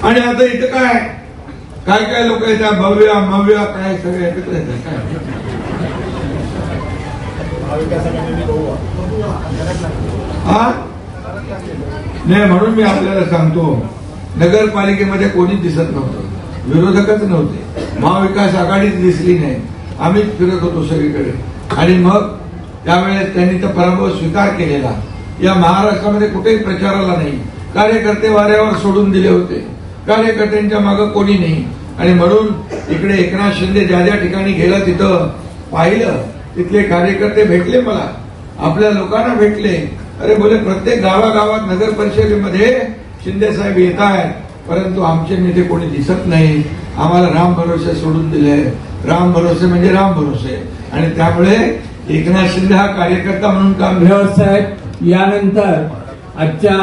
आणि आता इथं काय काय काय लोक येतात, भव्य मव्य काय सगळे एकत्र येतात काय. हा नाही, म्हणून मी आपल्याला सांगतो, नगरपालिकेमध्ये कोणी दिसत नव्हतं, विरोधकच नव्हते, महाविकास आघाडीच दिसली नाही, आम्हीच फिरत होतो सगळीकडे. आणि मग त्यावेळेस त्यांनी तर पराभव स्वीकार केलेला. या महाराष्ट्रामध्ये कुठेही प्रचाराला नाही, कार्यकर्ते वाऱ्यावर सोडून दिले होते, कार्यकर्त्यांच्या मागे कोणी नाही. आणि म्हणून इकडे एकनाथ शिंदे ज्या ज्या ठिकाणी गेला तिथं पाहिलं, तिथले कार्यकर्ते भेटले मला, आपल्या लोकांना भेटले. अरे बोले, प्रत्येक गावागावात नगर परिषदेमध्ये शिंदे साहेब येत आहेत, परंतु आमचे नेते कोणी दिसत नाही, आम्हाला राम भरोसे सोडून दिले. राम भरोसे म्हणजे राम भरोसे. आणि त्यामुळे एकनाथ शिंदे हा कार्यकर्ता म्हणून काम साहेब. यानंतर आजच्या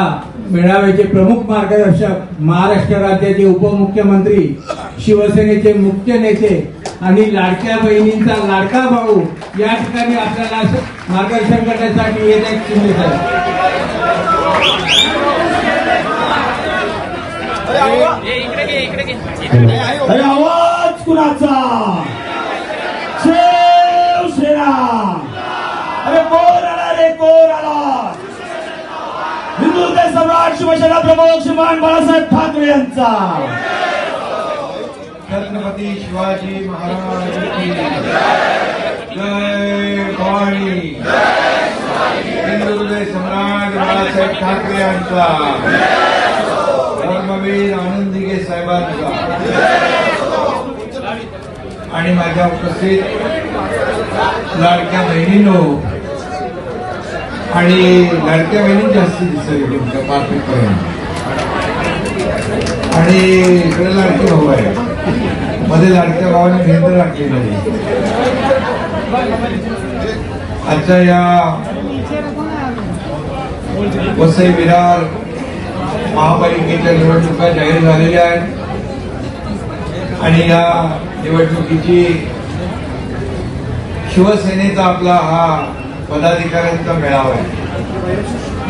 मेळाव्याचे प्रमुख मार्गदर्शक, महाराष्ट्र राज्याचे उपमुख्यमंत्री, शिवसेनेचे मुख्य नेते आणि लाडक्या बहिणींचा लाडका भाऊ या ठिकाणी आपल्याला मार्गदर्शन करण्यासाठी येत आहेत. शिंदे साहेब. आवाज कुणाचा? शिवसेना. अरे कोण आला रे, कोण आला? हिंदुत्व सम्राट शिवसेना प्रमुख श्रीमान बाळासाहेब ठाकरे यांचा. छत्रपती शिवाजी महाराज की जय. भवानी. हिंदुत्व सम्राट बाळासाहेब ठाकरे यांचा, धर्मवीर आनंदीगे साहेबांचा. आणि माझ्या उपस्थित लाडक्या बहिणींनो, आणि लाडक्या बहिणी जास्ती दिसत तुमच्या पार्टीपर्यंत. आणि इकडे लाडके भाऊ आहे, मध्ये लाडक्या भावाने भेद राखली नाही. आजच्या या वसई विरार महापालिकेच्या निवडणुका जाहीर झालेल्या आहेत. आणि या निवडणुकीची शिवसेनेचा आपला हा पदाधिकाऱ्यांचा मेळावा आहे.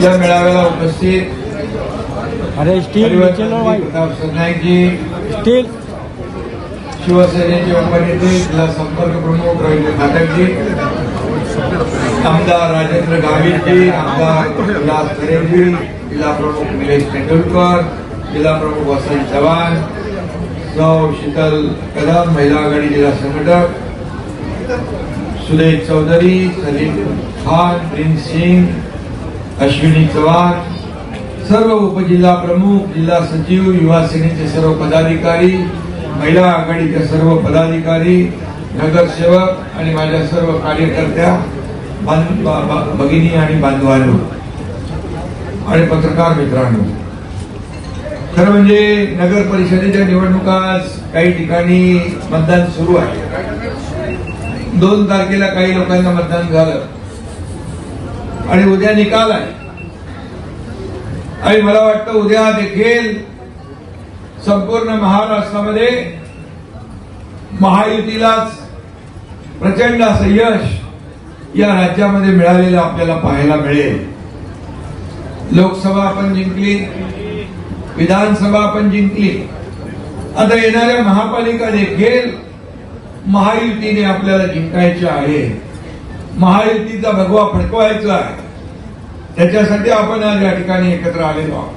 या मेळाव्याला उपस्थित प्रताप सरनाईकजी, शिवसेनेचे उपनेते, जिल्हा संपर्क प्रमुख रवींद्र फाटकजी, आमदार राजेंद्र गावितजी, आमदार उल्हास खरेजी, जिल्हा प्रमुख निलेश तेंडुलकर, जिल्हा प्रमुख वसंत चव्हाण, सौ शीतल कदम, महिला आघाडी जिल्हा संघटक, सुदेश चौधरी, सलीम खान, प्रिंस सिंग, अश्विनी चव्हाण, सर्व उपजिल्हा प्रमुख, जिल्हा सचिव, युवा सेनेचे सर्व पदाधिकारी, महिला आघाडीचे सर्व पदाधिकारी, नगरसेवक आणि माझ्या सर्व कार्यकर्त्या, भगिनी आणि बांधवांनो आणि पत्रकार मित्रांनो, खरं म्हणजे नगर परिषदेच्या निवडणुका काही ठिकाणी मतदान सुरू आहे. 2 तारखेला काही लोकांना मतदान झालं आणि उद्या निकाल आहे. आणि मला वाटतं उद्या देखील संपूर्ण महाराष्ट्रामध्ये महायुतीलाच प्रचंड असं यश या राज्यामध्ये मिळालेलं आपल्याला पाहायला मिळेल. लोकसभा आपण जिंकली, विधानसभा आपण जिंकली, आता येणाऱ्या महापालिका देखील महायुतीने आपल्याला जिंकायच्या आहे. महायुतीचा भगवा फडकवायचा आहे. त्याच्यासाठी आपण आज या ठिकाणी एकत्र आलेलो आहोत.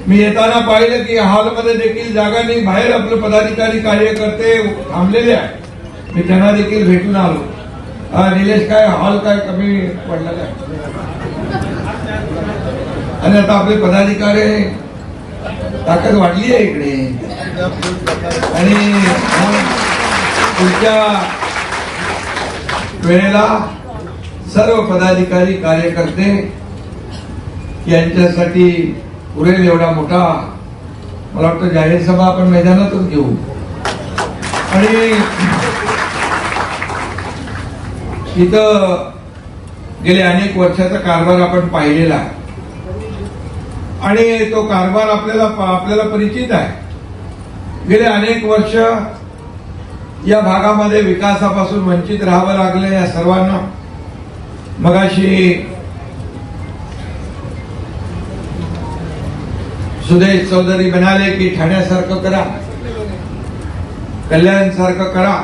मी येताना पाहिलं की हॉलमध्ये देखील जागा नाही, बाहेर आपले पदाधिकारी कार्यकर्ते थांबलेले आहेत. मी त्यांना देखील भेटून आलो. निलेश, काय हॉल काय कमी पडला काय? आणि आता आपले पदाधिकारी ताकद वाढली आहे इकडे. आणि पुढच्या वेळेला सर्व पदाधिकारी कार्यकर्ते यांच्यासाठी पुरेल एवढा मोठा, मला वाटतं जाहीर सभा आपण मैदानातच घेऊ. आणि इथं गेले अनेक वर्षाचा कारभार आपण पाहिलेला आहे आणि तो कारभार आपल्याला परिचित आहे. गेले अनेक वर्ष या भागामध्ये विकासापासून वंचित राहावं लागलं या सर्वांना. मगाशी सुदेश चौधरी म्हणाले की ठाण्यासारखं करा, कल्याण सारखं करा,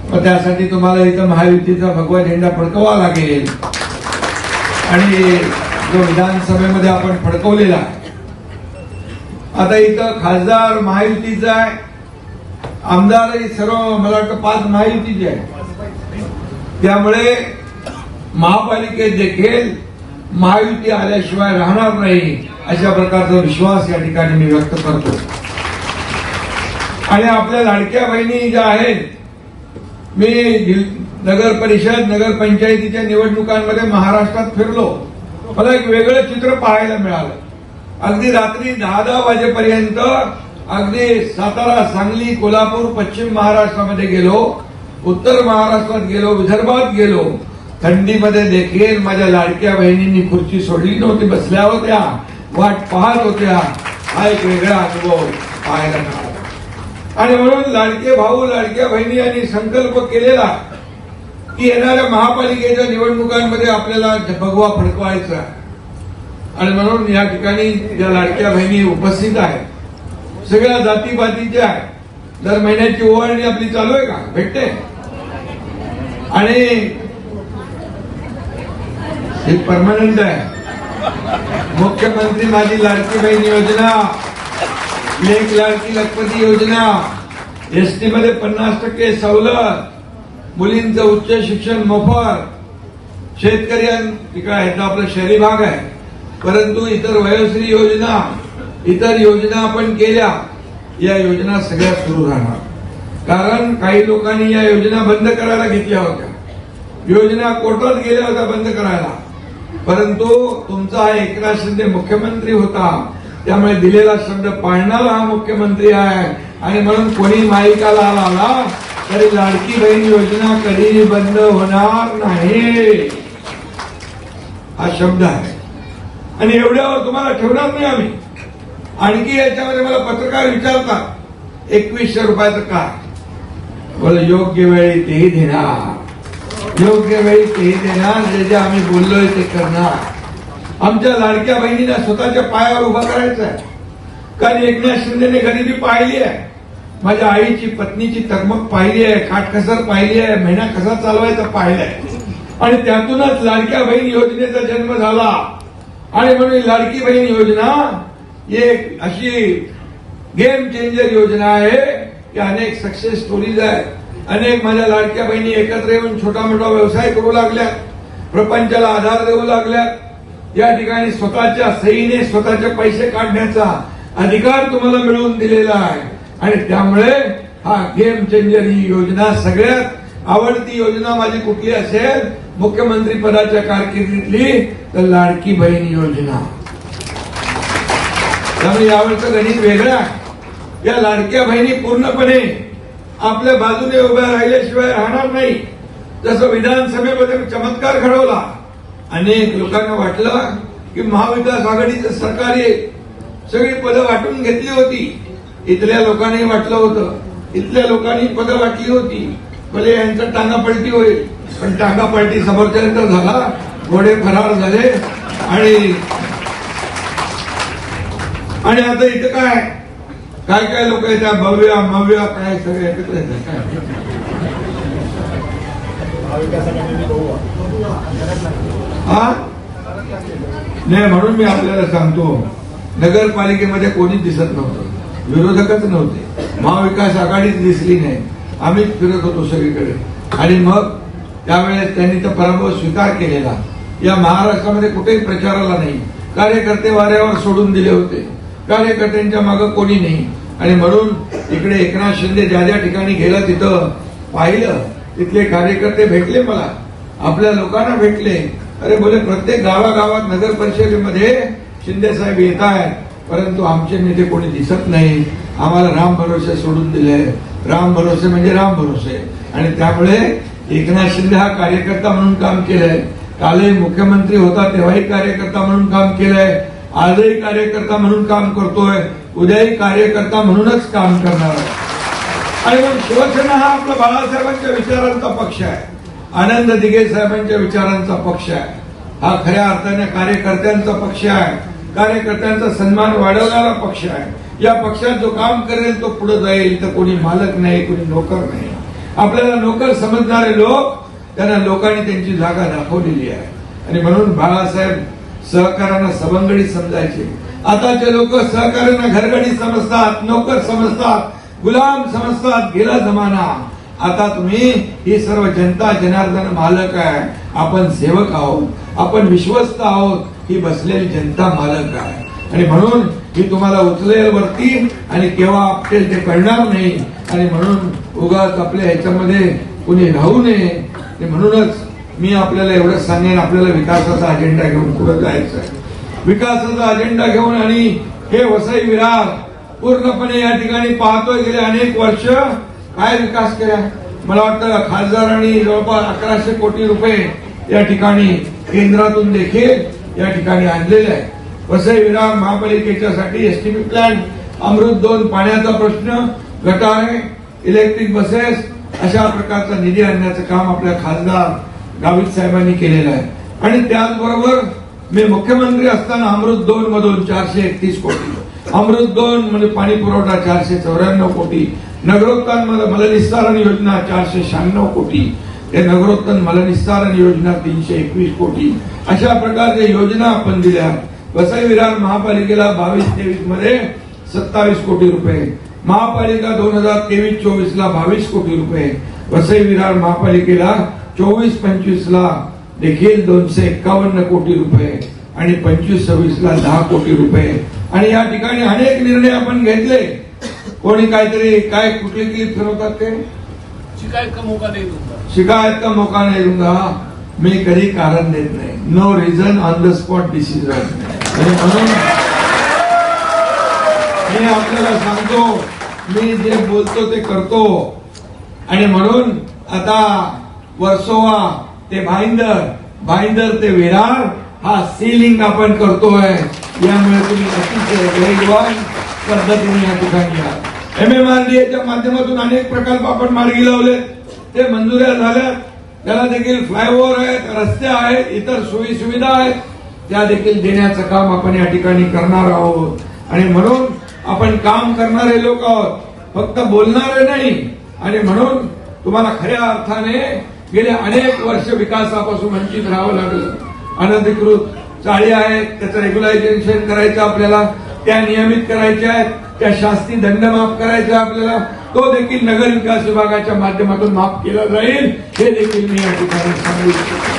मग त्यासाठी तुम्हाला इथं महायुतीचा भगवा झेंडा फडकवा लागेल. आणि जो विधानसभेमध्ये आपण फडकवलेला आहे, आता इथं खासदार महायुतीचा आहे, आमदारही सर्व मला वाटतं 5 महायुतीचे आहे. त्यामुळे महापालिकेत देखील महायुती आल्याशिवाय राहणार नाही अशा प्रकारचा विश्वास या ठिकाणी मी व्यक्त करतो. आणि आपल्या लाडक्या बहिणी ज्या आहेत, मी नगर परिषद नगर पंचायतीच्या निवडणुकांमध्ये महाराष्ट्रात फिरलो, मला एक वेगळं चित्र पाहायला मिळालं. अगदी रात्री 10-10 वाजेपर्यंत अगदी सातारा, सांगली, कोल्हापूर, पश्चिम महाराष्ट्रामध्ये गेलो, उत्तर महाराष्ट्रात गेलो, विदर्भात गेलो. थंडीमध्ये देखील माझ्या लाडक्या बहिणींनी खुर्ची सोडली नव्हती, बसल्या होत्या, वाट पाहत होत्या. हा एक वेगळा अनुभव पाहायला मिळाला. आणि म्हणून लाडके भाऊ लाडक्या बहिणी यांनी संकल्प केलेला की येणाऱ्या महापालिकेच्या निवडणुकांमध्ये आपल्याला भगवा फडकवायचा. आणि म्हणून या ठिकाणी ज्या लाडक्या बहिणी उपस्थित आहेत, सगळ्या जातीपातीच्या आहेत. दर महिन्याची ओवाळणी आपली चालू आहे का, भेटते. आणि ही परमनंट आहे. मुख्यमंत्री माझी लाडकी बहीण योजना, लेक लाडकी लखपती योजना, एसटी मध्ये 50% सवलत, मुलींचं उच्च शिक्षण मोफत, शेतकऱ्यांना ह्याचा आपला शहरी भाग आहे, परंतु इतर वयोश्री योजना, इतर योजना आपण केल्या. या योजना सगळ्या सुरू राहणार. कारण काही लोकांनी या योजना बंद करायला घेतल्या होत्या, योजना कोर्टात गेल्या होत्या बंद करायला, परंतु तुमचा हा एकनाथ शिंदे मुख्यमंत्री होता, त्यामुळे दिलेला शब्द पाळणारा हा मुख्यमंत्री आहे. आणि म्हणून कोणी माईकाला आला तरी लाडकी बहीण योजना कधीही बंद होणार नाही, हा शब्द आहे. आणि एवढ्यावर तुम्हाला ठेवणार नाही आम्ही. आणखी याच्यामध्ये मला पत्रकार विचारतात, 2100 रुपयाचं काय, बोल योग्य वेळी तेही देणार, योग्य वेळी तेही देणार, जे जे आम्ही बोललोय ते करणार. आमच्या लाडक्या बहिणींना स्वतःच्या पायावर उभा करायचं आहे. कारण एकनाथ शिंदेने गरिबी पाहिली आहे, माझ्या आईची पत्नीची तगमग पाहिली आहे, काटकसर पाहिली आहे, महिना कसा चालवायचा पाहिलाय. आणि त्यातूनच लाडक्या बहीण योजनेचा जन्म झाला. आणि म्हणून लाडकी बहीण योजना एक अशी गेम चेंजर योजना आहे की अनेक सक्सेस स्टोरीज आहेत. अनेक माझ्या लाडक्या बहिणी एकत्र येऊन छोटा मोठा व्यवसाय करू लागल्या, प्रपंचाला आधार देऊ लागल्या. या ठिकाणी स्वतःच्या सहीने स्वतःचे पैसे काढण्याचा अधिकार तुम्हाला मिळवून दिलेला आहे. आणि त्यामुळे हा गेम चेंजर ही योजना सगळ्यात आवडती योजना माझी कुठली असेल मुख्यमंत्री पदाच्या कारकिर्दीतली तर लाडकी बहीण योजना. त्यामुळे यावरचं गणित वेगळं आहे. या लाडक्या बहिणी पूर्णपणे आपल्या बाजूने उभ्या राहिल्याशिवाय राहणार नाही. जसं विधानसभेमध्ये चमत्कार घडवला, अनेक लोकांना वाटलं की महाविकास आघाडीचं सरकार येईल, सगळी पदं वाटून घेतली होती. इथल्या लोकांनी वाटलं होतं, इथल्या लोकांनी पदं वाटली होती, भले यांचं टांगापलटी होईल, पण टांगापलटी समोरच्यानंतर झाला, घोडे फरार झाले. आणि आता इथं काय काय लोक येतात, भव्य मव्य काय सगळे एकत्र येतात. हा नाही, म्हणून मी आपल्याला सांगतो, नगरपालिकेमध्ये कोणी दिसत नव्हतं, विरोधकच नव्हते, महाविकास आघाडीच दिसली नाही. आम्ही फिरत होतो सगळीकडे. आणि मग त्यावेळेस त्यांनी तर पराभव स्वीकार केलेला. या महाराष्ट्रामध्ये कुठेही प्रचाराला नाही, कार्यकर्ते वाऱ्यावर सोडून दिले होते, कार्यकर्त्यांच्या मागे कोणी नाही. आणि म्हणून इकडे एकनाथ शिंदे ज्या ज्या ठिकाणी गेला तिथं पाहिलं, तिथले कार्यकर्ते भेटले मला, आपल्या लोकांना भेटले. अरे बोले प्रत्येक गावागावात नगर परिषदेमध्ये शिंदे साहेब येत आहेत, परंतु आमचे नेते कोणी दिसत नाही, आम्हाला राम भरोसे सोडून दिले. राम भरोसे म्हणजे राम भरोसे. आणि त्यामुळे एकनाथ शिंदे हा कार्यकर्ता म्हणून काम केलंय, कालही मुख्यमंत्री होता तेव्हाही कार्यकर्ता म्हणून काम केलंय, आजही कार्यकर्ता म्हणून काम करतोय, उद्याही कार्यकर्ता म्हणूनच काम करणार आहे. आणि मग शिवसेना हा आपला बाळासाहेबांच्या विचारांचा पक्ष आहे, आनंद दिघे साहेबांच्या विचारांचा पक्ष आहे, हा खऱ्या अर्थाने कार्यकर्त्यांचा पक्ष आहे. कार्यकर्त्यांचा सन्मान वाढवणारा पक्ष आहे। या पक्षात जो काम करेल तो पुढे जाईल, तर कोणी मालक नाही, कोणी नोकर नाही। आपल्याला नोकर समजणारे लोक, त्यांना लोकांनी त्यांची जागा दाखवलेली आहे आणि म्हणून बाळासाहेब सहकार्यांना सवंगडी समजायचे। आताचे लोक सहकार्यांना घरगडी समजतात, नोकर समजतात, गुलाम समजतात। गेला जमाना। आता तुम्ही ही सर्व जनता जनार्दन मालक आहे, आपण सेवक आहोत, आपण विश्वस्त आहोत, ही बसलेली जनता मालक आहे आणि म्हणून ही तुम्हाला उचलेल वरती आणि केव्हा आपटेल ते कळणार नाही आणि म्हणून उगाच आपल्या ह्याच्यामध्ये कुणी राहू नये। म्हणूनच मी आपल्याला एवढं सांगेन, आपल्याला विकासाचा अजेंडा घेऊन पुढे जायचं आहे। विकासाचा अजेंडा घेऊन आणि हे वसई विरार पूर्णपणे या ठिकाणी पाहतोय गेले अनेक वर्ष काय विकास केला। मला वाटतं खासदारांनी जवळपास 1100 कोटी रुपये या ठिकाणी केंद्रातून देखील या ठिकाणी आणलेले आहे। वसई विरार महापालिकेच्यासाठी एसटीपी प्लॅन, अमृत 2 पाण्याचा प्रश्न, गटारे, इलेक्ट्रिक बसेस अशा प्रकारचा निधी आणण्याचं काम आपल्या खासदार गावित साहेबांनी केलेलं आहे। आणि त्याचबरोबर मी मुख्यमंत्री असताना अमृत 2 मधून 431 कोटी, अमृत 2 म्हणजे पाणी पुरवठा 494 कोटी, नगरोत्थान मलनिस्सारण योजना 496 कोटी, ते नगरोत्थान मलनिस्सारण योजना 321 कोटी, अशा प्रकारच्या योजना आपण दिल्या। वसई विरार महापालिकेला 22-23 मध्ये 27 कोटी रुपये, महापालिका 2023-24 ला 22 कोटी रुपये, वसई विरार महापालिकेला 24-25 ला देखील 251 कोटी रुपये आणि 25-26 ला 10 कोटी रुपये। आणि या ठिकाणी अनेक निर्णय आपण घेतले। कोणी काहीतरी काय कुठली क्लिप फिरवतात ते शिकायत का मौका नहीं दूंगा, शिकायत का मौका नहीं दूंगा, मी कधी कारण देत नाही, no reason on the spot decision. म्हणून मी आपल्याला सांगतो, मी जे बोलतो ते करतो आणि म्हणून आता वर्सोवा ते भाईंदर ते विरार हा सीलिंग आपण करतोय। यामुळे तुम्ही अतिशय वेगवान पद्धतीने या ठिकाणी या MMRDAच्या माध्यमातून अनेक प्रकल्प आपण मार्गी लावले, ते मंजुऱ्या झाल्या, त्याला देखील फ्लायओव्हर आहेत, रस्ते आहेत, इतर सोयी सुविधा आहेत, त्या देखील देण्याचं काम आपण या ठिकाणी करणार आहोत। आणि म्हणून आपण काम करणारे लोक आहोत, फक्त बोलणारे नाही। आणि म्हणून तुम्हाला खऱ्या अर्थाने गेले अनेक वर्ष विकासापासून वंचित राहावं लागलं। अनधिकृत चाळी आहेत, त्याचं रेग्युलायझेशन करायचं आपल्याला, त्या नियमित करायच्या आहेत, त्या शास्ती दंड माफ करायचा आपल्याला, तो देखील नगर विकास विभागाच्या माध्यमातून माफ केला जाईल, हे देखील मी या ठिकाणी सांगू इच्छितो।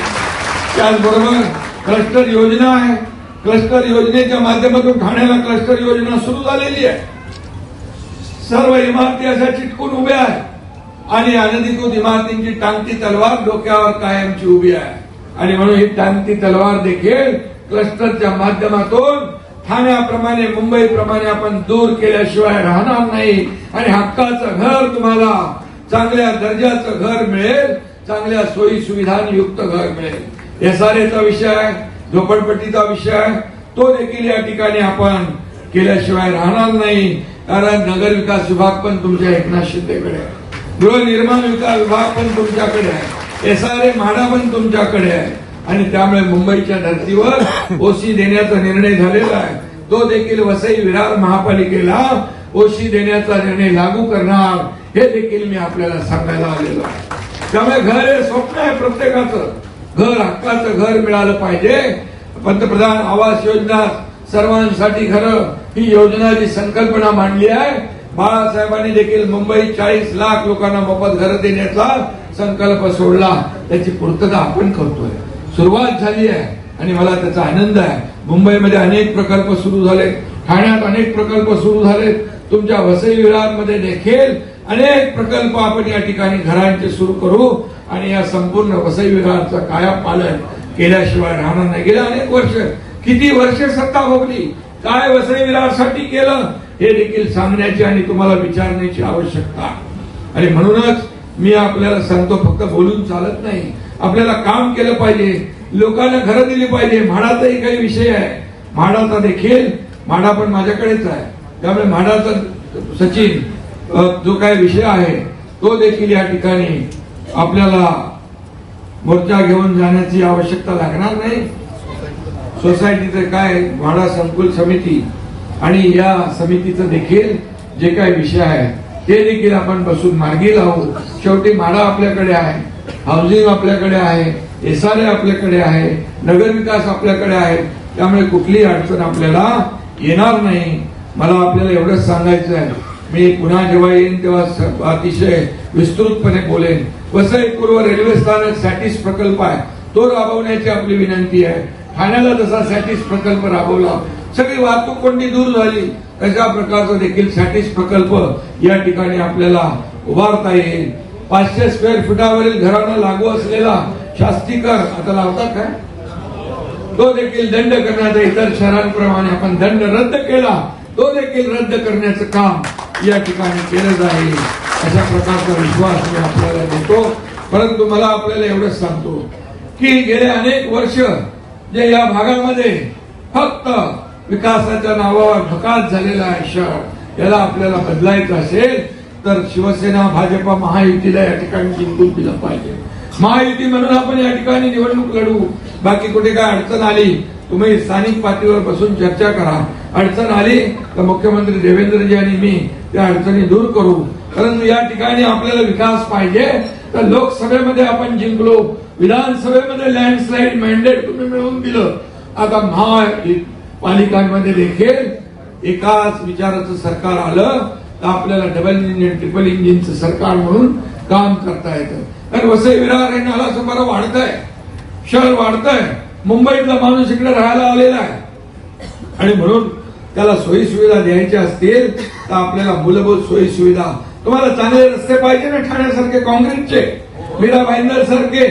त्याचबरोबर क्लस्टर योजना आहे, क्लस्टर योजनेच्या माध्यमातून ठाण्याला क्लस्टर योजना सुरू झालेली आहे। सर्व इमारती अशा चिटकून उभ्या आहेत आणि अनधिकृत इमारतींची टांगती तलवार डोक्यावर कायमची उभी आहे आणि म्हणून ही टांगती तलवार देखील क्लस्टरच्या माध्यमातून ठाण्याप्रमाणे मुंबईप्रमाणे आपण दूर केल्याशिवाय राहणार नाही आणि हक्काचं घर तुम्हाला चांगल्या दर्जाचं घर मिळेल, चांगल्या सोयी सुविधांयुक्त घर मिळेल। एसआरएचा विषय आहे, झोपडपट्टीचा विषय आहे, तो देखील या ठिकाणी आपण केल्याशिवाय राहणार नाही। कारण नगर विकास विभाग पण तुमच्या एकनाथ शिंदेकडे आहे, गृहनिर्माण विकास विभाग पण तुमच्याकडे आहे, एसआरए म्हाडा पण तुमच्याकडे आहे आणि त्यामुळे मुंबईच्या धर्तीवर ओसी देण्याचा निर्णय झालेला आहे, तो देखील वसई विरार महापालिकेला ओसी देण्याचा निर्णय लागू करणार, हे देखील मी आपल्याला सांगायला आलेलो आहे। त्यामुळे घर हे स्वप्न आहे प्रत्येकाचं, घर हक्काचं घर मिळालं पाहिजे। पंतप्रधान आवास योजना सर्वांसाठी घरं ही योजना जी संकल्पना मांडली आहे, बाळासाहेबांनी देखील मुंबईत 40 लाख लोकांना मोफत घरं देण्याचा संकल्प सोडला, त्याची पूर्तता आपण करतोय, सुरुवात झाली आहे आणि मला त्याचा आनंद आहे। मुंबईमध्ये अनेक प्रकल्प सुरू झाले, ठाण्यात अनेक प्रकल्प सुरू झाले, तुमच्या वसई विरारमध्ये देखील अनेक प्रकल्प आपण या ठिकाणी घरांचे सुरू करू आणि या संपूर्ण वसई विरारचा कायापालट केल्याशिवाय राहणार नाही। गेल्या अनेक वर्ष, किती वर्ष सत्ता भोगली, काय वसई विरारसाठी केलं, हे देखील सांगण्याची आणि तुम्हाला विचारण्याची आवश्यकता। आणि म्हणूनच मी आपल्याला सांगतो, फक्त बोलून चालत नाही, आपल्याला काम केलं पाहिजे, लोकांना घरं दिली पाहिजे। म्हाडाचाही काही विषय आहे, म्हाडाचा देखील, म्हाडा पण माझ्याकडेच आहे, त्यामुळे म्हाडाचा सचिन जो काही विषय आहे तो देखील या ठिकाणी आपल्याला मोर्चा घेऊन जाण्याची आवश्यकता लागणार नाही। सोसायटीचं काय, म्हाडा संकुल समिती आणि या समितीचं देखील जे काही विषय आहे ते देखील आपण बसून मार्गी लावू. शेवटी म्हाडा आपल्याकडे आहे, हाऊसिंग आपल्याकडे आहे, SRA आपल्याकडे आहे, नगरविकास आपल्याकडे आहे. त्यामुळे कुठलीही अडचण आपल्याला येणार नाही. मला आपल्याला एवढंच सांगायचं आहे, मी पुन्हा जेव्हा येईन तेव्हा अतिशय विस्तृतपणे बोलेन. वसई पूर्व रेल्वे स्थानक सॅटिस प्रकल्प आहे, तो राबवण्याची आपली विनंती आहे. ठाण्याला जसा सॅटिस प्रकल्प राबवला, सगळी वाहतूक कोंडी दूर झाली, तशा प्रकारचा देखील सॅटिस प्रकल्प या ठिकाणी आपल्याला उभारता येईल. 500 स्क्वेअर फुटावरील घरांना लागू असलेला शास्ती कर आता लावतात काय, तो देखील दंड करण्याचा, इतर शहरांप्रमाणे आपण दंड रद्द केला, तो देखील रद्द करण्याचं काम या ठिकाणी केलं जाईल. अशा प्रकारचा विश्वास मी आपल्याला देतो. परंतु मला आपल्याला एवढंच सांगतो की गेले अनेक वर्ष जे या भागामध्ये फक्त विकासाच्या नावावर भकास झालेला आहे शहर, याला आपल्याला बदलायचं असेल तर शिवसेना भाजपा महायुतीला या ठिकाणी जिंकून दिलं पाहिजे. महायुती म्हणून आपण या ठिकाणी निवडणूक लढू. बाकी कुठे काय अडचण आली तुम्ही स्थानिक पातळीवर बसून चर्चा करा. अडचण आली तर मुख्यमंत्री देवेंद्रजी आणि मी त्या अडचणी दूर करू. परंतु या ठिकाणी आपल्याला विकास पाहिजे तर लोकसभेमध्ये आपण जिंकलो, विधानसभेमध्ये लँडस्लाईड मॅन्डेट तुम्ही मिळवून दिलं. आता महापालिकांमध्ये देखील एकाच विचाराचं सरकार आलं तर आपल्याला डबल इंजिन ट्रिपल इंजिनचं सरकार म्हणून काम करता येतं. कारण वसई विरार हे नाला बरं वाढतंय, शहर वाढतंय, मुंबईतला माणूस इकडे राहायला आलेला आहे आणि म्हणून त्याला सोयी सुविधा द्यायच्या असतील तर आपल्याला मूलभूत सोयी सुविधा, तुम्हाला चांगले रस्ते पाहिजे ना, ठाण्यासारखे काँक्रीटचे, मीरा भाईंदर सारखे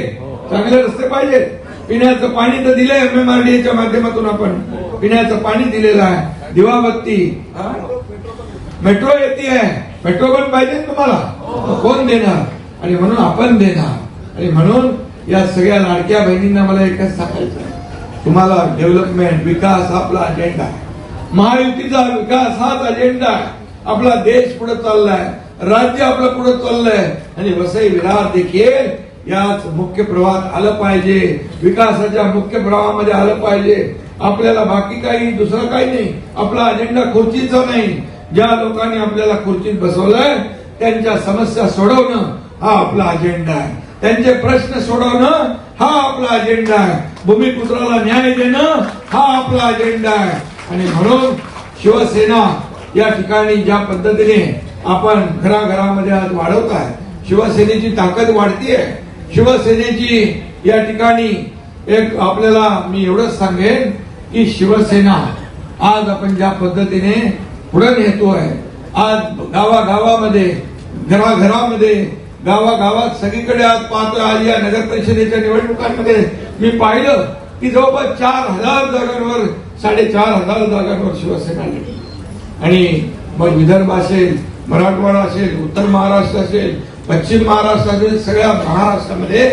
चांगले रस्ते पाहिजे. पिण्याचं पाणी तर दिलंय MMRDAच्या माध्यमातून, आपण पिण्याचं पाणी दिलेलं आहे. दिवाबत्ती, मेट्रो येते आहे, मेट्रो पण पाहिजे तुम्हाला, कोण देणार? आणि म्हणून आपण देणार. आणि म्हणून या सगळ्या लाडक्या बहिणींना मला एकच सांगायचं आहे, तुम्हाला डेव्हलपमेंट, विकास हा आपला अजेंडा आहे. महायुतीचा विकास हाच अजेंडा आहे. आपला देश पुढे चाललाय, राज्य आपलं पुढे चाललंय आणि वसई विरार देखील याच मुख्य प्रवाहात आलं पाहिजे, विकासाच्या मुख्य प्रवाहामध्ये आलं पाहिजे. आपल्याला बाकी काही दुसरं काही नाही, आपला अजेंडा खुर्चीचा नाही. ज्या लोकांनी आपल्याला खुर्चीत बसवलंय त्यांच्या समस्या सोडवणं हा आपला अजेंडा आहे, त्यांचे प्रश्न सोडवणं हा आपला अजेंडा आहे, भूमिपुत्राला न्याय देणं हा आपला अजेंडा आहे. आणि म्हणून शिवसेना या ठिकाणी ज्या पद्धतीने आपण घराघरामध्ये आज वाढवत आहे, शिवसेनेची ताकद वाढतीये. शिवसेनेची या ठिकाणी एक आपल्याला मी एवढंच सांगेन की शिवसेना आज आपण ज्या पद्धतीने पुढे नेतोय, आज गावागावामध्ये, घराघरामध्ये, गावागावात सगळीकडे आज पाहतोय. आज या नगर परिषदेच्या निवडणुकांमध्ये मी पाहिलं की जवळपास 4000 जागांवर 4500 जागांवर शिवसेना लढली. आणि मग विदर्भ असेल, मराठवाडा असेल, उत्तर महाराष्ट्र असेल, पश्चिम महाराष्ट्र असेल, सगळ्या महाराष्ट्रामध्ये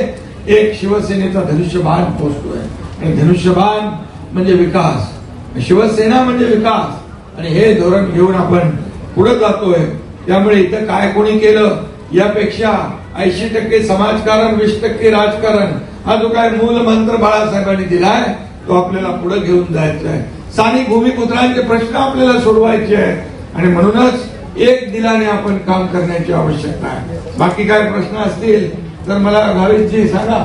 एक शिवसेनेचा धनुष्यबाण पोहोचतोय. आणि धनुष्यबाण म्हणजे विकास, शिवसेना म्हणजे विकास. आणि हे धोरण घेऊन आपण पुढे जातोय. त्यामुळे इथं काय कोणी केलं यापेक्षा 80% समाजकारण, 20% राजकारण हा जो काय मूल मंत्र बाळासाहेबांनी दिलाय तो आपल्याला पुढे घेऊन जायचा आहे. स्थानिक भूमिपुत्रांचे प्रश्न आपल्याला सोडवायचे आहेत आणि म्हणूनच एक दिलाने आपण काम करण्याची आवश्यकता आहे. बाकी काय प्रश्न असतील तर मला गावितजी सांगा,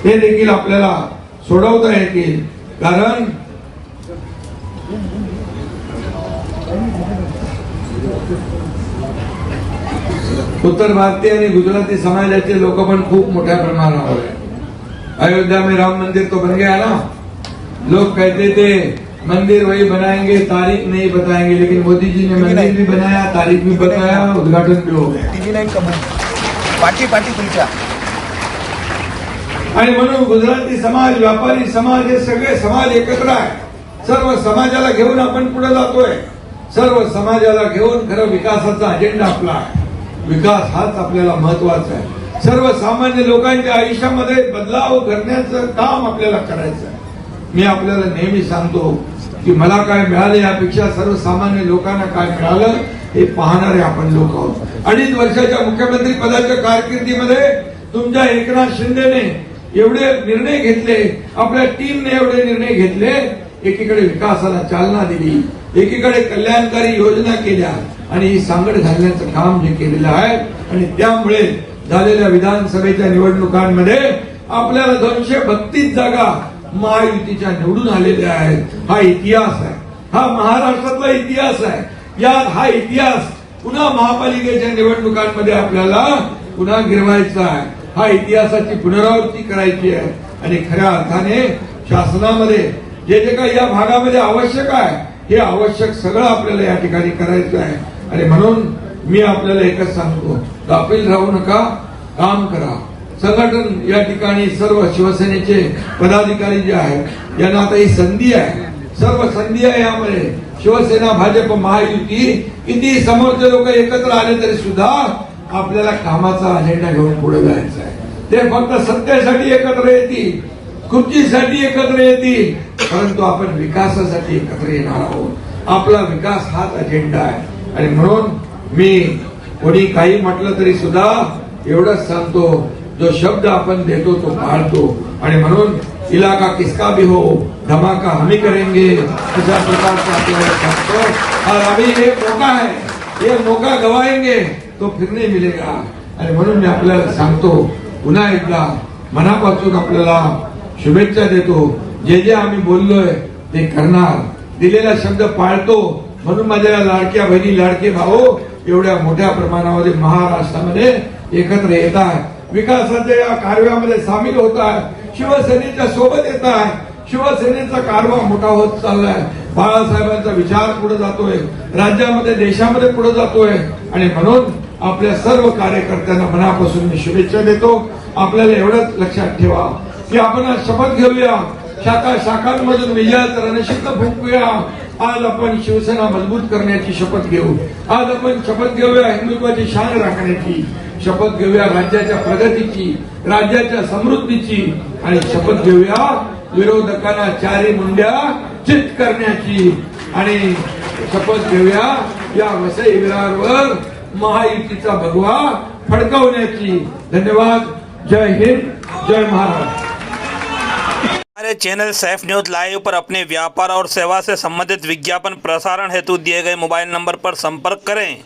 ते देखील आपल्याला सोडवता येतील. कारण उत्तर भारतीय आणि गुजराती समाजाचे लोक पण खूप मोठ्या प्रमाणावर आहे. अयोध्या में राम मंदिर तो बन गया ना, लोग कहते थे मंदिर वही बनाएंगे, तारीख नहीं बताएंगे, लेकिन मोदी जी ने मंदिर भी बनाया, तारीख भी बताया, उद्घाटन भी हो गया. TV9 पाठी तुमच्या. आणि म्हणून गुजराती समाज, व्यापारी समाज, हे सगळे समाज एकत्र आहे. सर्व समाजाला घेऊन आपण पुढे जातोय. सर्व समाजाला घेऊन खरं विकासाचा अजेंडा आपला आहे. विकास हाच आपल्याला महत्वाचा आहे. सर्वसामान्य लोकांच्या आयुष्यामध्ये बदलाव करण्याचं काम आपल्याला करायचं आहे. मी आपल्याला नेहमी सांगतो की मला काय मिळालं यापेक्षा सर्वसामान्य लोकांना काय मिळालं हे पाहणारे आपण लोक आहोत. 2.5 वर्षाच्या मुख्यमंत्री पदाच्या कारकिर्दीमध्ये तुमच्या एकनाथ शिंदेने एवढे निर्णय घेतले, आपल्या टीमने एवढे निर्णय घेतले, एकीकडे विकासाला चालना दिली, एकीकडे कल्याणकारी योजना केल्या आणि ही सांगड घालण्याचं काम जे केलेलं आहे आणि त्यामुळे झालेल्या विधानसभेच्या निवडणुकांमध्ये आपल्याला 232 जागा महायुतीच्या निवडून आलेल्या आहेत. हा इतिहास आहे, हा महाराष्ट्रातला इतिहास आहे. हा इतिहास पुन्हा महापालिकेच्या निवडणुकांमध्ये आपल्याला पुन्हा गिरवायचा आहे. हा इतिहासाची पुनरावृत्ती करायची आहे आणि खऱ्या अर्थाने शासनामध्ये जे जे काही या भागामध्ये आवश्यक आहे हे आवश्यक सगळं आपल्याला या ठिकाणी करायचं आहे. आणि म्हणून मी आपल्याला एकच सांगतो, गाफील राहू नका, काम करा. संघटन या ठिकाणी सर्व शिवसेनेचे पदाधिकारी जे आहेत यांना आता ही संधी आहे, सर्व संधी आहे. यामध्ये शिवसेना, भाजप, महायुती किती समोरचे लोक एकत्र आले तरी सुद्धा आपल्याला कामाचा अजेंडा घेऊन पुढे जायचा आहे. ते फक्त सत्तेसाठी एकत्र येतील, खुर्चीसाठी एकत्र येतील, परंतु आपण विकासासाठी एकत्र येणार आहोत. आपला विकास हाच अजेंडा आहे. आणि म्हणून मी कोणी काही म्हटलं तरी सुद्धा एवढंच सांगतो, जो शब्द आपण देतो तो पाळतो. आणि म्हणून इलाका किसका भी हो, धमाका हमी करेंगे, अशा प्रकारचं आपल्याला सांगतो. और अभी एक मौका है, ये मौका गवाएंगे तो फिर नहीं मिलेगा. आणि म्हणून मी आपल्याला सांगतो, पुन्हा एकदा मनापासून आपल्याला शुभेच्छा देतो. जे जे आम्ही बोललोय ते करणार, दिलेला शब्द पाळतो. म्हणून माझ्या लाडक्या बहिणी, लाडके भाऊ एवढ्या मोठ्या प्रमाणामध्ये महाराष्ट्रामध्ये एकत्र येत आहे, विकासाच्या या कार्यामध्ये सामील होत आहे, शिवसेनेच्या सोबत येत आहे. शिवसेनेचा कारभार मोठा होत चाललाय, बाळासाहेबांचा विचार पुढे जातोय, राज्यामध्ये देशामध्ये पुढे जातोय. आणि म्हणून आपल्या सर्व कार्यकर्त्यांना मनापासून मी शुभेच्छा देतो. आपल्याला एवढंच लक्षात ठेवा की आपण आज शपथ घेऊया, शाखांमधून विजयाचं रणशिंग फुंकूया. आज आपण शिवसेना मजबूत करण्याची शपथ घेऊ. आज आपण शपथ घेऊया हिंदुत्वाची शान राखण्याची, शपथ घेऊया राज्याच्या प्रगतीची, राज्याच्या समृद्धीची, आणि शपथ घेऊया विरोधकांना चारी मुंड्या चित करण्याची, आणि शपथ घेऊया या वसई विरारवर महायुतीचा भगवा फडकवण्याची. धन्यवाद. जय हिंद, जय महाराष्ट्र. हमारे चैनल सैफ न्यूज लाइव पर अपने व्यापार और सेवा से संबंधित विज्ञापन प्रसारण हेतु दिए गए मोबाइल नंबर पर संपर्क करें.